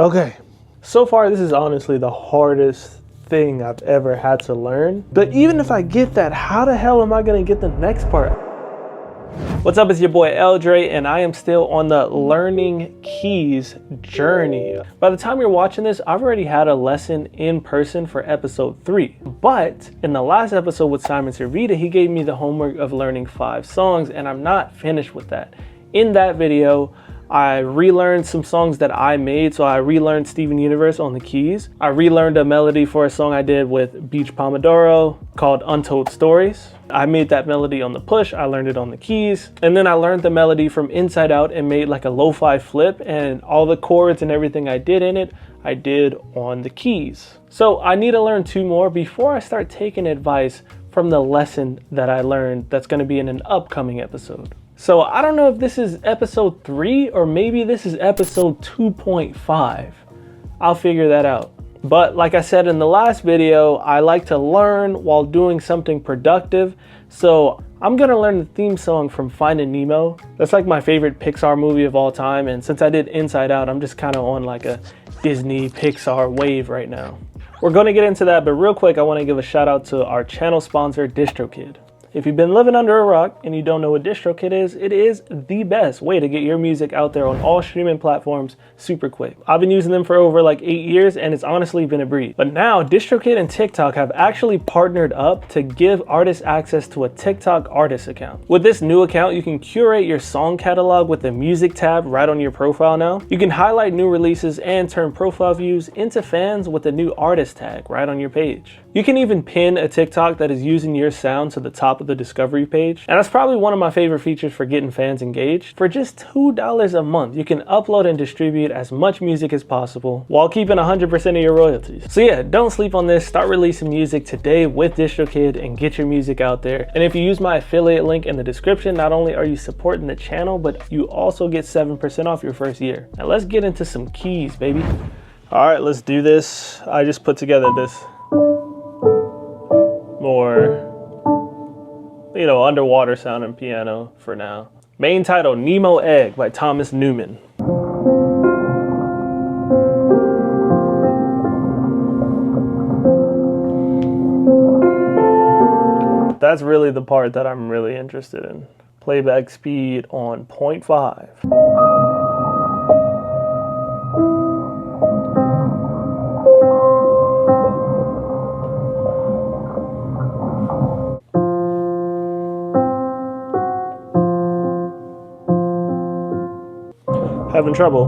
Okay, so far this is honestly the hardest thing I've ever had to learn. But even if I get that, how the hell am I gonna get the next part? What's up, it's your boy L.Dre, and I am still on the learning keys journey. By the time you're watching this, I've already had a lesson in person for episode 3. But in the last episode with Simon Servida, he gave me the homework of learning 5 songs, and I'm not finished with that. In that video, I relearned some songs that I made. So I relearned Steven Universe on the keys. I relearned a melody for a song I did with Beach Pomodoro called Untold Stories. I made that melody on the push. I learned it on the keys. And then I learned the melody from Inside Out and made like a lo-fi flip, and all the chords and everything I did in it, I did on the keys. So I need to learn 2 more before I start taking advice from the lesson that I learned that's going to be in an upcoming episode. So I don't know if this is episode 3 or maybe this is episode 2.5. I'll figure that out. But like I said in the last video, I like to learn while doing something productive. So I'm gonna learn the theme song from Finding Nemo. That's like my favorite Pixar movie of all time. And since I did Inside Out, I'm just kind of on like a Disney Pixar wave right now. We're gonna get into that, but real quick, I wanna give a shout out to our channel sponsor, DistroKid. If you've been living under a rock and you don't know what DistroKid is, it is the best way to get your music out there on all streaming platforms super quick. I've been using them for over like 8 years, and it's honestly been a breeze. But now DistroKid and TikTok have actually partnered up to give artists access to a TikTok artist account. With this new account, you can curate your song catalog with the music tab right on your profile now. You can highlight new releases and turn profile views into fans with the new artist tag right on your page. You can even pin a TikTok that is using your sound to the top of the discovery page. And that's probably one of my favorite features for getting fans engaged. For just $2 a month, you can upload and distribute as much music as possible while keeping 100% of your royalties. So yeah, don't sleep on this. Start releasing music today with DistroKid and get your music out there. And if you use my affiliate link in the description, not only are you supporting the channel, but you also get 7% off your first year. Now let's get into some keys, baby. All right, let's do this. I just put together this more, you know, underwater sounding piano for now. Main title, Nemo Egg by Thomas Newman. That's really the part that I'm really interested in. Playback speed on 0.5. Having trouble.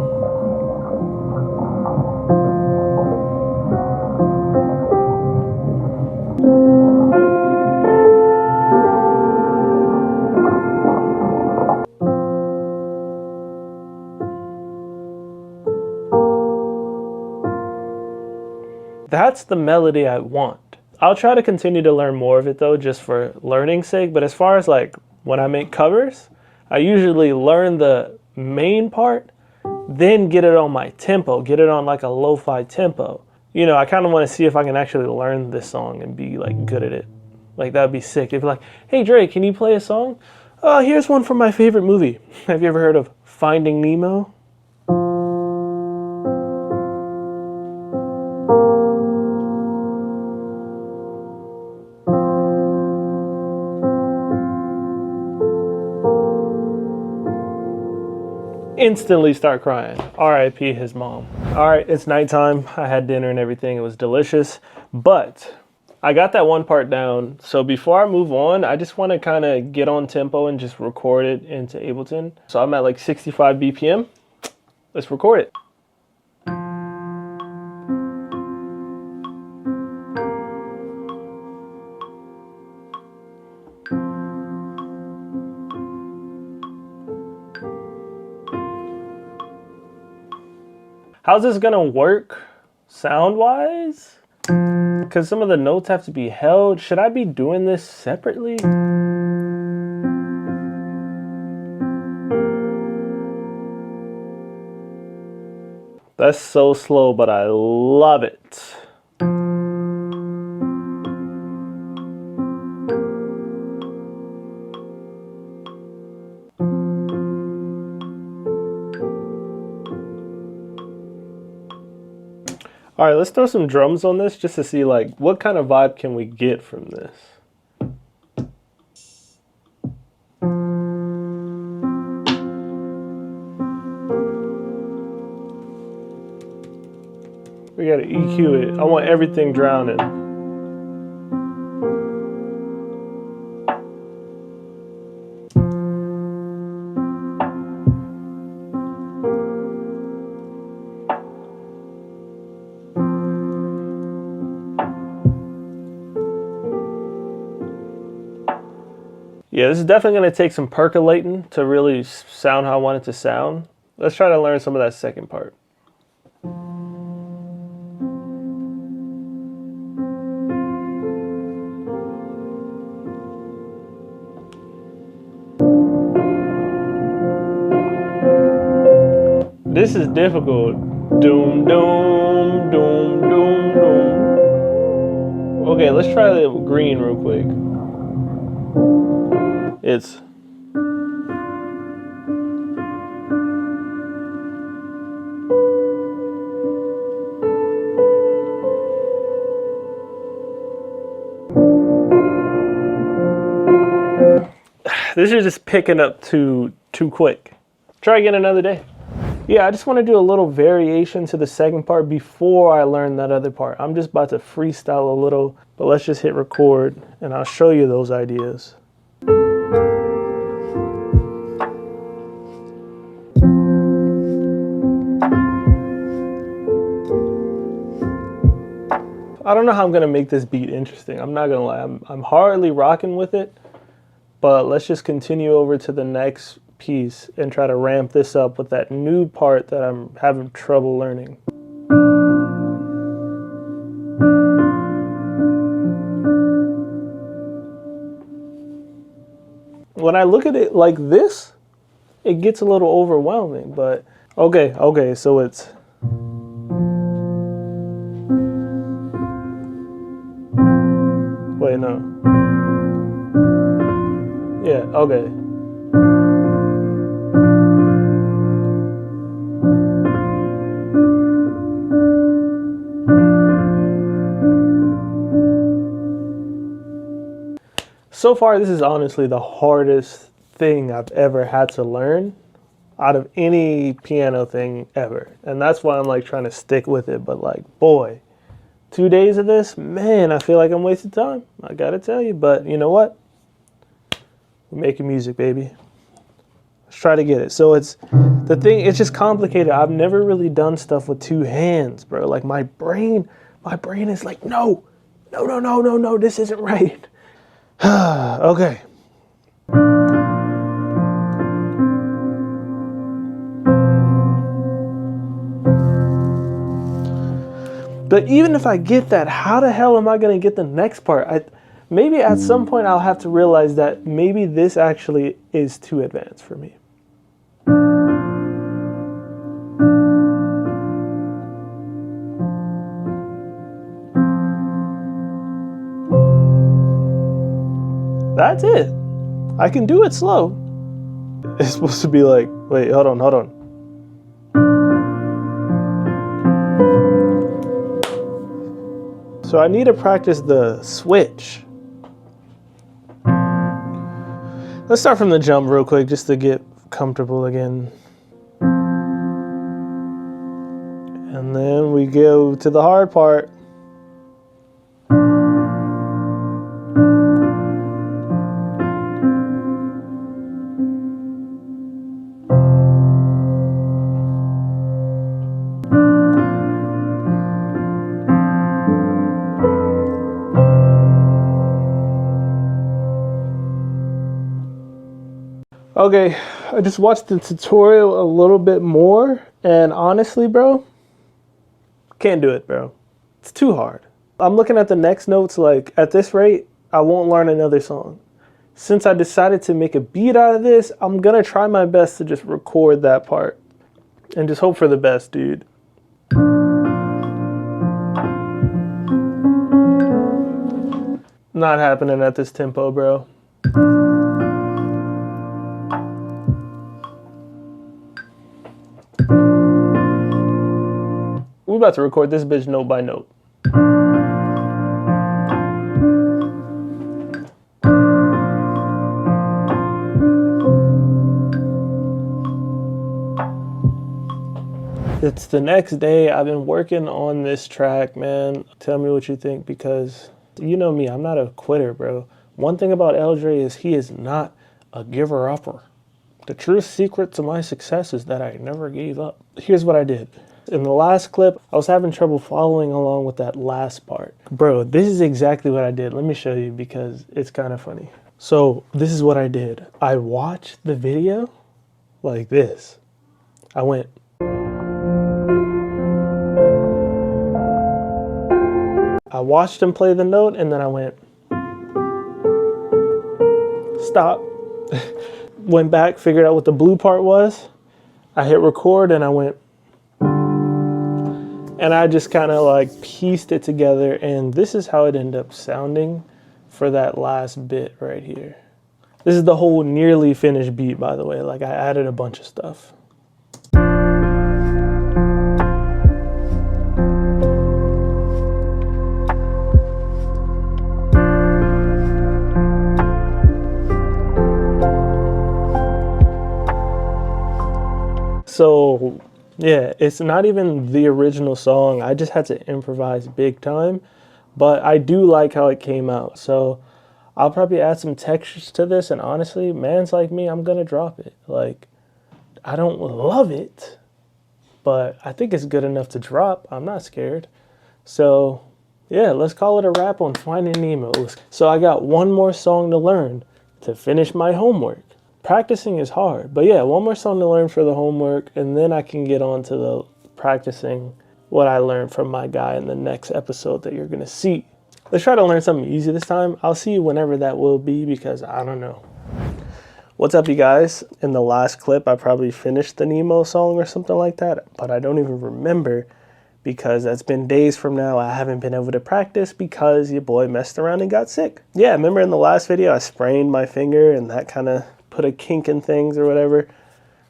That's the melody I want. I'll try to continue to learn more of it though, just for learning's sake. But as far as like when I make covers, I usually learn the main part, then get it on my tempo, get it on like a lo-fi tempo. You know, I kind of want to see if I can actually learn this song and be like good at it. Like that'd be sick. If like, hey Dre, can you play a song? Oh, here's one from my favorite movie. Have you ever heard of Finding Nemo? Instantly start crying. R.I.P. his mom. All right, it's nighttime. I had dinner and everything. It was delicious, but I got that one part down. So before I move on, I just want to kind of get on tempo and just record it into Ableton. So I'm at like 65 BPM. Let's record it. How's this gonna work sound-wise? Because some of the notes have to be held. Should I be doing this separately? That's so slow, but I love it. All right, let's throw some drums on this just to see like what kind of vibe can we get from this. We gotta EQ it. I want everything drowning. Yeah, this is definitely going to take some percolating to really sound how I want it to sound. Let's try to learn some of that second part. This is difficult. Doom, doom, doom, doom, doom. Okay, let's try the green real quick. It's this is just picking up too quick. Try again another day. Yeah, I just want to do a little variation to the second part before I learn that other part. I'm just about to freestyle a little, but let's just hit record and I'll show you those ideas. I don't know how I'm going to make this beat interesting. I'm not going to lie. I'm hardly rocking with it, but let's just continue over to the next piece and try to ramp this up with that new part that I'm having trouble learning. When I look at it like this, it gets a little overwhelming, but okay, so it's wait, no. Yeah, okay. So far, this is honestly the hardest thing I've ever had to learn out of any piano thing ever. And that's why I'm like trying to stick with it. But like, boy, 2 days of this, man, I feel like I'm wasting time. I gotta tell you, but you know what? We're making music, baby. Let's try to get it. So it's the thing, it's just complicated. I've never really done stuff with two hands, bro. Like my brain is like, no, this isn't right. Okay. But even if I get that, how the hell am I going to get the next part? Maybe at some point I'll have to realize that maybe this actually is too advanced for me. That's it. I can do it slow. It's supposed to be like, wait, hold on. So I need to practice the switch. Let's start from the jump real quick just to get comfortable again. And then we go to the hard part. Okay, I just watched the tutorial a little bit more, and honestly, bro, can't do it, bro. It's too hard. I'm looking at the next notes, like, at this rate, I won't learn another song. Since I decided to make a beat out of this, I'm gonna try my best to just record that part and just hope for the best, dude. Not happening at this tempo, bro. We'll about to record this bitch note by note. It's the next day. I've been working on this track, man. Tell me what you think, because you know me, I'm not a quitter, bro. One thing about L.Dre is he is not a giver-upper. The true secret to my success is that I never gave up. Here's what I did. In the last clip, I was having trouble following along with that last part. Bro, this is exactly what I did. Let me show you because it's kind of funny. So this is what I did. I watched the video like this. I went. I watched him play the note and then I went. Stop. Went back, figured out what the blue part was. I hit record and I went. And I just kind of like pieced it together, and this is how it ended up sounding for that last bit right here. This is the whole nearly finished beat, by the way. Like, I added a bunch of stuff. So yeah, it's not even the original song. I just had to improvise big time, but I do like how it came out. So I'll probably add some textures to this, and honestly, man's like me, I'm gonna drop it. Like, I don't love it, but I think it's good enough to drop. I'm not scared. So yeah, let's call it a wrap on Finding Nemo. So I got one more song to learn to finish my homework. Practicing is hard, but yeah, one more song to learn for the homework, and then I can get on to the practicing what I learned from my guy in the next episode that you're gonna see. Let's try to learn something easy this time. I'll see you whenever that will be, because I don't know. What's up, you guys? In the last clip, I probably finished the Nemo song or something like that, but I don't even remember because that's been days from now. I haven't been able to practice because your boy messed around and got sick. Yeah, remember in the last video, I sprained my finger and that kind of put a kink in things or whatever.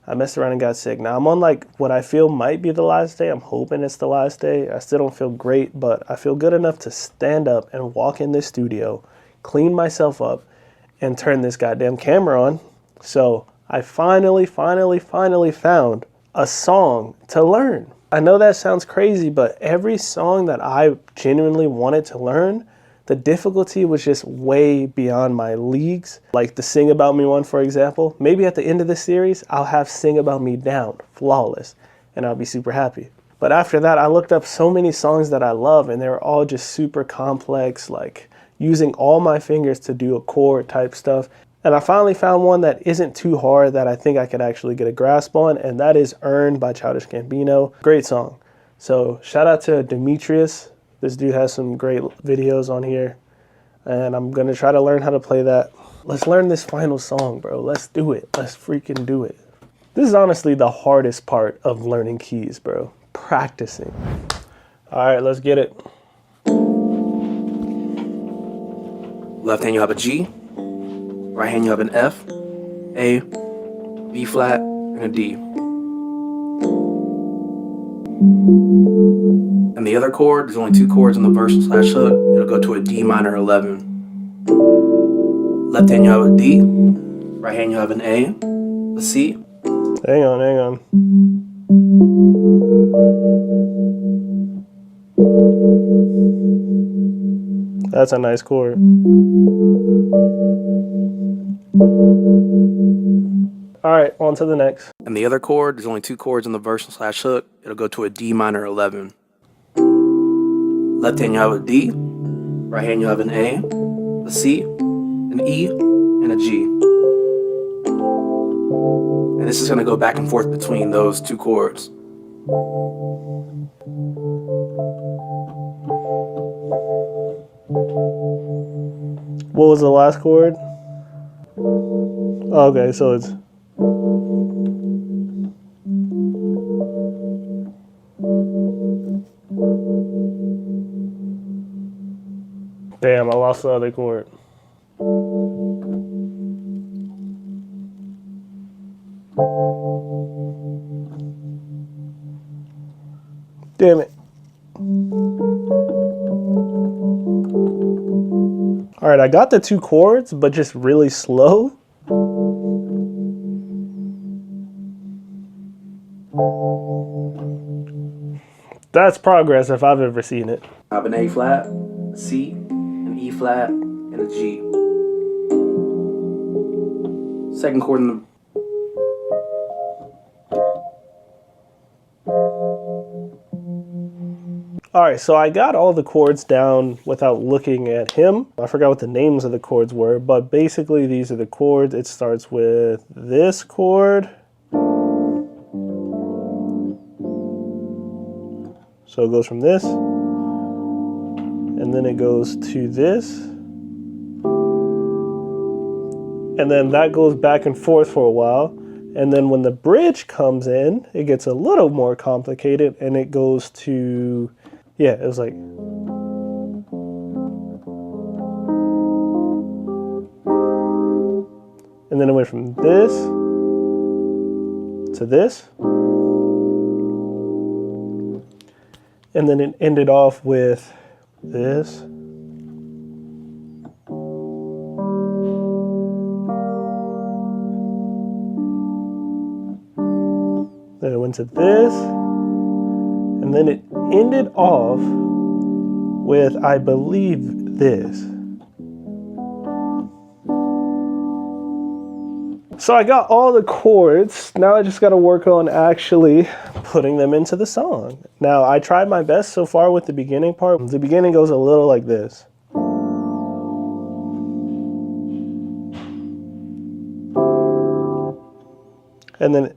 I messed around and got sick. Now I'm on like what I feel might be the last day. I'm hoping it's the last day. I still don't feel great, but I feel good enough to stand up and walk in this studio, clean myself up, and turn this goddamn camera on. So I finally found a song to learn. I know that sounds crazy, but every song that I genuinely wanted to learn, the difficulty was just way beyond my leagues. Like the Sing About Me one, for example. Maybe at the end of the series, I'll have Sing About Me down, flawless, and I'll be super happy. But after that, I looked up so many songs that I love, and they were all just super complex, like using all my fingers to do a chord type stuff. And I finally found one that isn't too hard that I think I could actually get a grasp on, and that is Earned by Childish Gambino. Great song. So shout out to Demetrius. This dude has some great videos on here, and I'm gonna try to learn how to play that. Let's learn this final song, bro. Let's do it. Let's freaking do it. This is honestly the hardest part of learning keys, bro. Practicing. All right, let's get it. Left hand you have a G, right hand you have an F, A, B flat, and a D. And the other chord, there's only two chords on the verse / hook. It'll go to a D minor 11. Left hand you have a D, right hand you have an A, a C. Hang on. That's a nice chord. All right, on to the next. And the other chord, there's only two chords on the verse / hook. It'll go to a D minor 11. Left hand you have a D, right hand you have an A, a C, an E, and a G. And this is going to go back and forth between those two chords. What was the last chord? Okay, so it's... Damn, I lost the other chord. Damn it. All right, I got the 2 chords, but just really slow. That's progress if I've ever seen it. I have an A flat, a C, an E flat, and a G. Second chord in the... All right, so I got all the chords down without looking at him. I forgot what the names of the chords were, but basically these are the chords. It starts with this chord. So it goes from this, and then it goes to this. And then that goes back and forth for a while. And then when the bridge comes in, it gets a little more complicated, and it goes to, yeah, it was like. And then it went from this to this. And then it ended off with this. Then it went to this. And then it ended off with, I believe, this. So I got all the chords. Now I just got to work on actually putting them into the song. Now I tried my best so far with the beginning part. The beginning goes a little like this. And then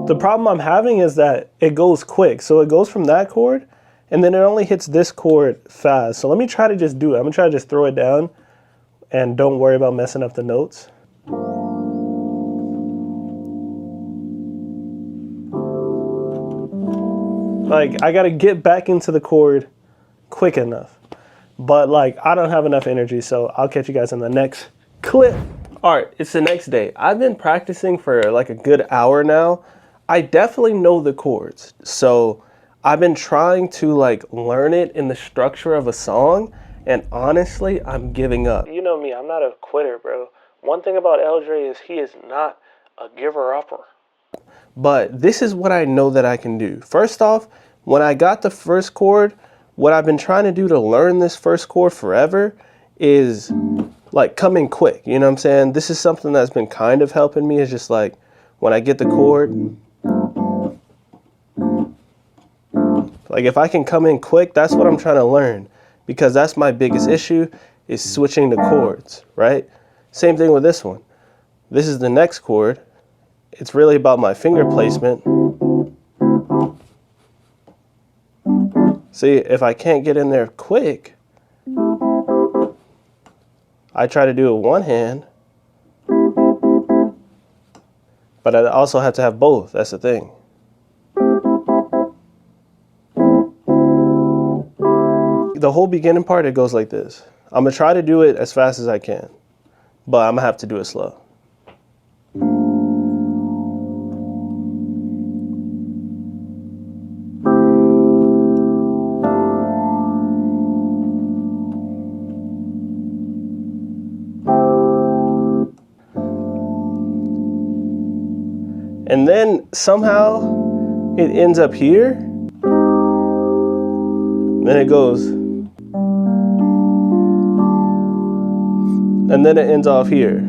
the problem I'm having is that it goes quick. So it goes from that chord and then it only hits this chord fast. So let me try to just do it. I'm gonna try to just throw it down and don't worry about messing up the notes. Like, I gotta get back into the chord quick enough. But like, I don't have enough energy, so I'll catch you guys in the next clip. All right, it's the next day. I've been practicing for like a good hour now. I definitely know the chords. So I've been trying to like learn it in the structure of a song, and honestly, I'm giving up. You know me, I'm not a quitter, bro. One thing about L.Dre is he is not a giver-upper. But this is what I know that I can do. First off, when I got the first chord, what I've been trying to do to learn this first chord forever is like coming quick. You know what I'm saying? This is something that's been kind of helping me. It's just like when I get the chord, like if I can come in quick, that's what I'm trying to learn, because that's my biggest issue is switching the chords, right? Same thing with this one. This is the next chord. It's really about my finger placement. See, if I can't get in there quick, I try to do it one hand, but I also have to have both. That's the thing. The whole beginning part, it goes like this. I'm gonna try to do it as fast as I can, but I'm gonna have to do it slow. And then somehow it ends up here. Then it goes. And then it ends off here.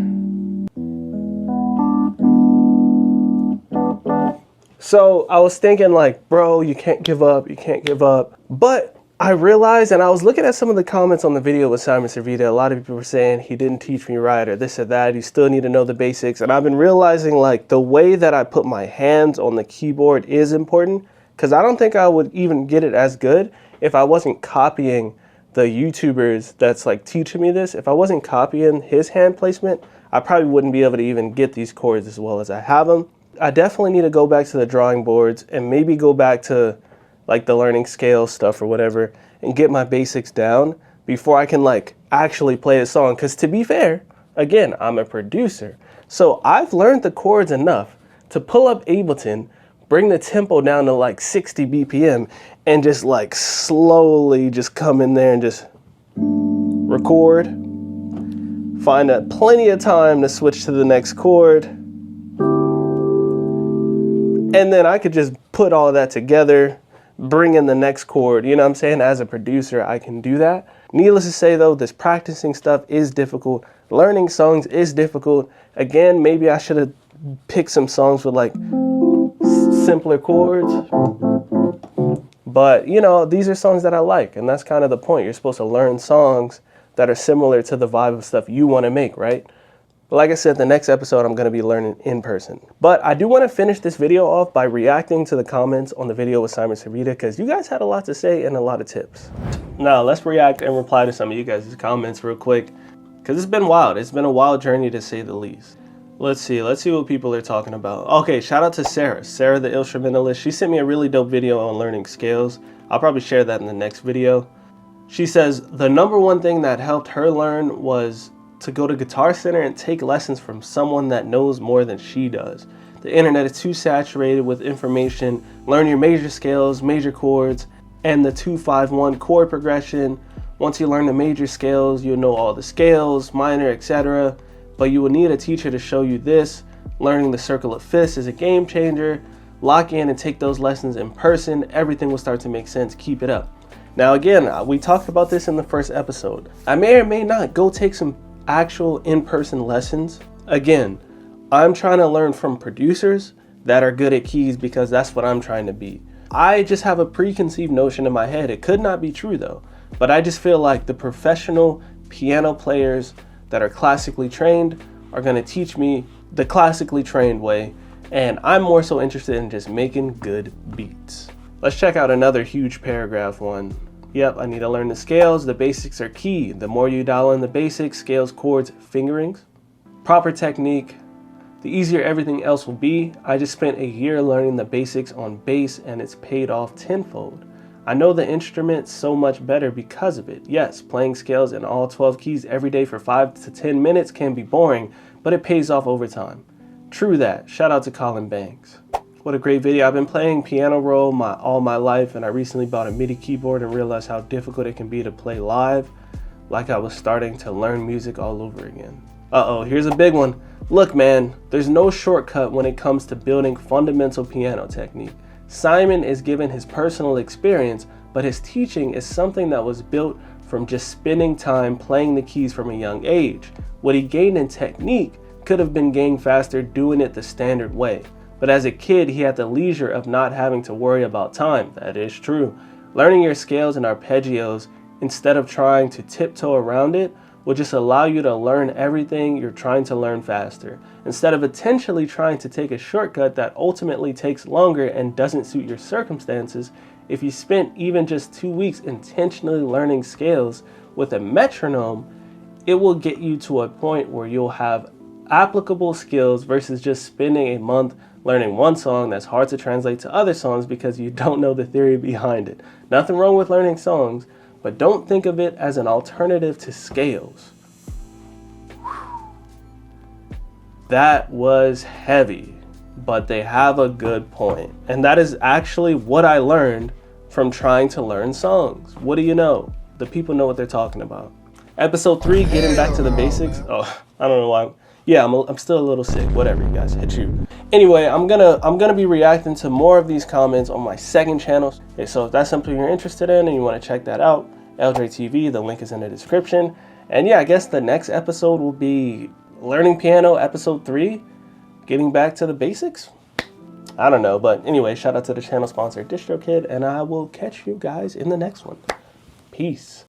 So I was thinking like, bro, you can't give up, you can't give up. But I realized, and I was looking at some of the comments on the video with Simon Servida, a lot of people were saying he didn't teach me right or this or that, you still need to know the basics. And I've been realizing like the way that I put my hands on the keyboard is important, because I don't think I would even get it as good if I wasn't copying the YouTubers that's like teaching me this. If I wasn't copying his hand placement, I probably wouldn't be able to even get these chords as well as I have them. I definitely need to go back to the drawing boards and maybe go back to like the learning scale stuff or whatever and get my basics down before I can like actually play a song. Because to be fair, again, I'm a producer. So I've learned the chords enough to pull up Ableton, bring the tempo down to like 60 BPM and just like slowly just come in there and just record. Find plenty of time to switch to the next chord. And then I could just put all of that together, bring in the next chord. You know what I'm saying? As a producer, I can do that. Needless to say though, this practicing stuff is difficult. Learning songs is difficult. Again, maybe I should have picked some songs with like simpler chords. But you know, these are songs that I like, and that's kind of the point. You're supposed to learn songs that are similar to the vibe of stuff you want to make, right? But like I said, the next episode I'm going to be learning in person. But I do want to finish this video off by reacting to the comments on the video with Simon Servida, because you guys had a lot to say and a lot of tips. Now let's react and reply to some of you guys' comments real quick, because it's been wild. It's been a wild journey to say the least. Let's see what people are talking about. Okay, shout out to Sarah the instrumentalist. She sent me a really dope video on learning scales. I'll probably share that in the next video. She says the number one thing that helped her learn was to go to Guitar Center and take lessons from someone that knows more than she does. The internet is too saturated with information. Learn your major scales, major chords, and the 2-5-1 chord progression. Once you learn the major scales, you'll know all the scales, minor, etc. But you will need a teacher to show you this. Learning the circle of fifths is a game changer. Lock in and take those lessons in person. Everything will start to make sense. Keep it up. Now again, we talked about this in the first episode. I may or may not go take some actual in-person lessons. Again, I'm trying to learn from producers that are good at keys, because that's what I'm trying to be. I just have a preconceived notion in my head. It could not be true though, but I just feel like the professional piano players that are classically trained are going to teach me the classically trained way, and I'm more so interested in just making good beats. Let's check out another huge paragraph one. Yep, I need to learn the scales. The basics are key. The more you dial in the basics, scales, chords, fingerings, proper technique, the easier everything else will be. I just spent a year learning the basics on bass, and it's paid off tenfold. I know the instrument so much better because of it. Yes, playing scales in all 12 keys every day for 5 to 10 minutes can be boring, but it pays off over time. True that. Shout out to Colin Banks. What a great video. I've been playing piano roll all my life, and I recently bought a MIDI keyboard and realized how difficult it can be to play live, like I was starting to learn music all over again. Uh-oh, here's a big one. Look man, there's no shortcut when it comes to building fundamental piano technique. Simon is given his personal experience, but his teaching is something that was built from just spending time playing the keys from a young age. What he gained in technique could have been gained faster doing it the standard way. But as a kid, he had the leisure of not having to worry about time. That is true. Learning your scales and arpeggios instead of trying to tiptoe around it will just allow you to learn everything you're trying to learn faster, instead of intentionally trying to take a shortcut that ultimately takes longer and doesn't suit your circumstances. If you spent even just 2 weeks intentionally learning scales with a metronome, it will get you to a point where you'll have applicable skills versus just spending a month learning one song that's hard to translate to other songs because you don't know the theory behind it. Nothing wrong with learning songs, but don't think of it as an alternative to scales. That was heavy, but they have a good point. And that is actually what I learned from trying to learn songs. What do you know? The people know what they're talking about. Episode 3, getting back to the basics. Oh, I don't know why. Yeah, I'm still a little sick. Whatever, you guys, hit you. Anyway, I'm gonna be reacting to more of these comments on my second channel. Okay, so if that's something you're interested in and you want to check that out, L.Dre TV, the link is in the description. And yeah, I guess the next episode will be learning piano, episode 3, getting back to the basics. I don't know, but anyway, shout out to the channel sponsor DistroKid, and I will catch you guys in the next one. Peace.